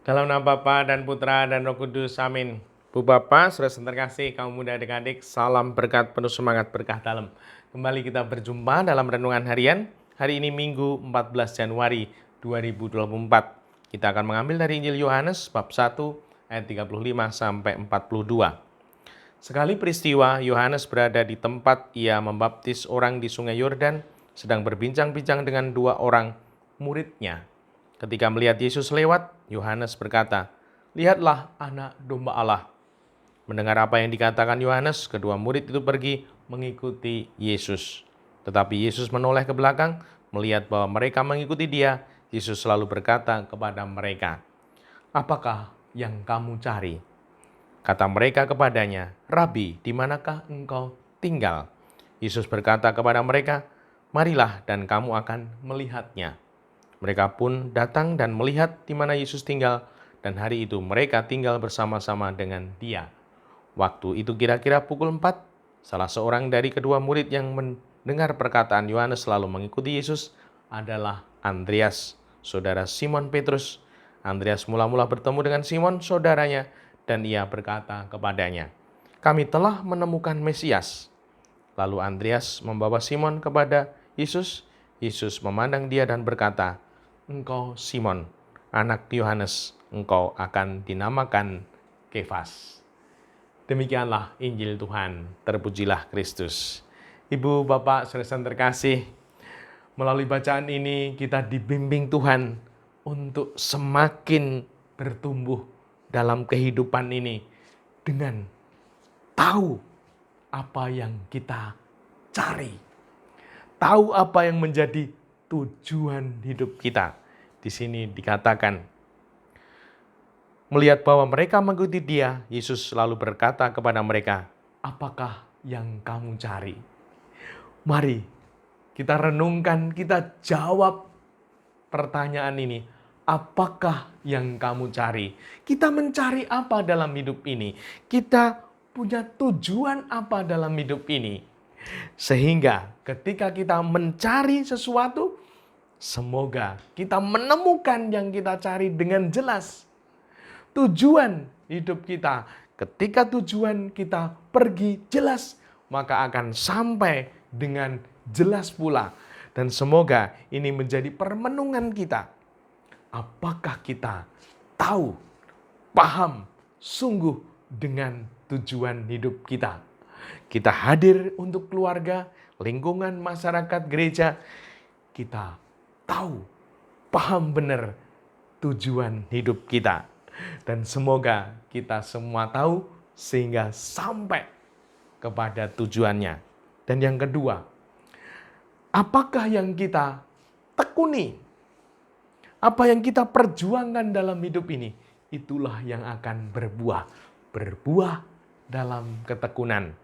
Dalam nama Bapa dan Putra dan Roh Kudus, amin. Bu Bapak, saudara terkasih, kaum muda adik-adik, salam berkat penuh semangat berkah dalam. Kembali kita berjumpa dalam renungan harian. Hari ini Minggu 14 Januari 2024. Kita akan mengambil dari Injil Yohanes bab 1 ayat 35 sampai 42. Sekali peristiwa, Yohanes berada di tempat ia membaptis orang di Sungai Yordan, sedang berbincang-bincang dengan dua orang muridnya. Ketika melihat Yesus lewat, Yohanes berkata, "Lihatlah anak domba Allah." Mendengar apa yang dikatakan Yohanes, kedua murid itu pergi mengikuti Yesus. Tetapi Yesus menoleh ke belakang, melihat bahwa mereka mengikuti dia. Yesus selalu berkata kepada mereka, "Apakah yang kamu cari?" Kata mereka kepadanya, "Rabi, di manakah engkau tinggal?" Yesus berkata kepada mereka, "Marilah dan kamu akan melihatnya." Mereka pun datang dan melihat di mana Yesus tinggal, dan hari itu mereka tinggal bersama-sama dengan Dia. Waktu itu kira-kira pukul 4, salah seorang dari kedua murid yang mendengar perkataan Yohanes lalu mengikuti Yesus adalah Andreas, saudara Simon Petrus. Andreas mula-mula bertemu dengan Simon, saudaranya, dan ia berkata kepadanya, "Kami telah menemukan Mesias." Lalu Andreas membawa Simon kepada Yesus. Yesus memandang dia dan berkata, "Engkau Simon, anak Yohanes, engkau akan dinamakan Kefas." Demikianlah Injil Tuhan, terpujilah Kristus. Ibu, Bapak, saudara terkasih, melalui bacaan ini kita dibimbing Tuhan untuk semakin bertumbuh dalam kehidupan ini dengan tahu apa yang kita cari. Tahu apa yang menjadi tujuan hidup kita. Di sini dikatakan, melihat bahwa mereka mengikuti Dia, Yesus selalu berkata kepada mereka, "Apakah yang kamu cari?" Mari kita renungkan, kita jawab pertanyaan ini. Apakah yang kamu cari? Kita mencari apa dalam hidup ini? Kita punya tujuan apa dalam hidup ini? Sehingga ketika kita mencari sesuatu, semoga kita menemukan yang kita cari dengan jelas. Tujuan hidup kita, ketika tujuan kita pergi jelas, maka akan sampai dengan jelas pula. Dan semoga ini menjadi permenungan kita. Apakah kita tahu, paham, sungguh dengan tujuan hidup kita? Kita hadir untuk keluarga, lingkungan masyarakat gereja. Kita tahu, paham benar tujuan hidup kita. Dan semoga kita semua tahu sehingga sampai kepada tujuannya. Dan yang kedua, apakah yang kita tekuni? Apa yang kita perjuangkan dalam hidup ini? Itulah yang akan berbuah. Berbuah dalam ketekunan.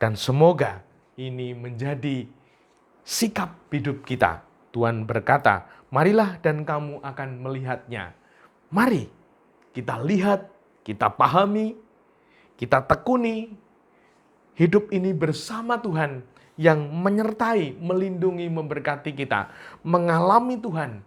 Dan semoga ini menjadi sikap hidup kita. Tuhan berkata, "Marilah dan kamu akan melihatnya." Mari kita lihat, kita pahami, kita tekuni hidup ini bersama Tuhan yang menyertai, melindungi, memberkati kita, mengalami Tuhan.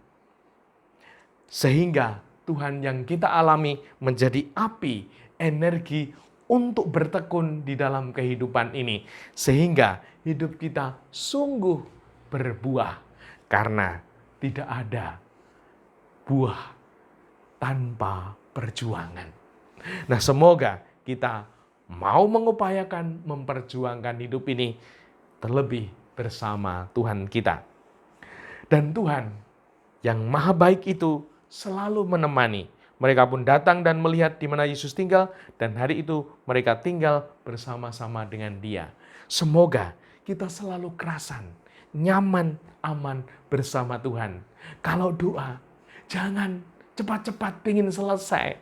Sehingga Tuhan yang kita alami menjadi api, energi untuk bertekun di dalam kehidupan ini. Sehingga hidup kita sungguh berbuah. Karena tidak ada buah tanpa perjuangan. Nah, semoga kita mau mengupayakan memperjuangkan hidup ini terlebih bersama Tuhan kita. Dan Tuhan yang maha baik itu selalu menemani. Mereka pun datang dan melihat di mana Yesus tinggal, dan hari itu mereka tinggal bersama-sama dengan Dia. Semoga kita selalu kerasan, nyaman, aman bersama Tuhan. Kalau doa, jangan cepat-cepat pengen selesai.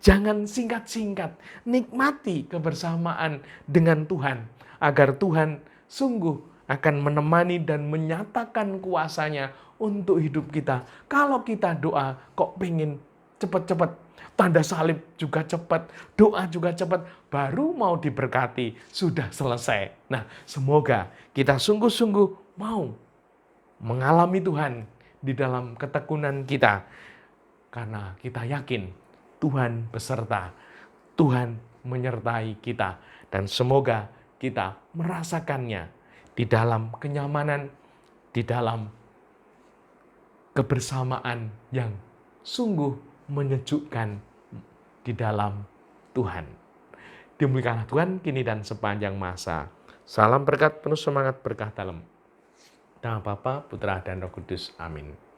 Jangan singkat-singkat, nikmati kebersamaan dengan Tuhan, agar Tuhan sungguh akan menemani dan menyatakan kuasanya untuk hidup kita. Kalau kita doa, kok pengen cepat-cepat, tanda salib juga cepat, doa juga cepat, baru mau diberkati, sudah selesai. Nah, semoga kita sungguh-sungguh mau mengalami Tuhan di dalam ketekunan kita. karena kita yakin Tuhan beserta, Tuhan menyertai kita, dan semoga kita merasakannya di dalam kenyamanan, di dalam kebersamaan yang sungguh menyejukkan di dalam Tuhan. Dimuliakanlah Tuhan kini dan sepanjang masa. Salam berkat penuh semangat berkah dalam nama Bapa, Putra, dan Roh Kudus. Amin.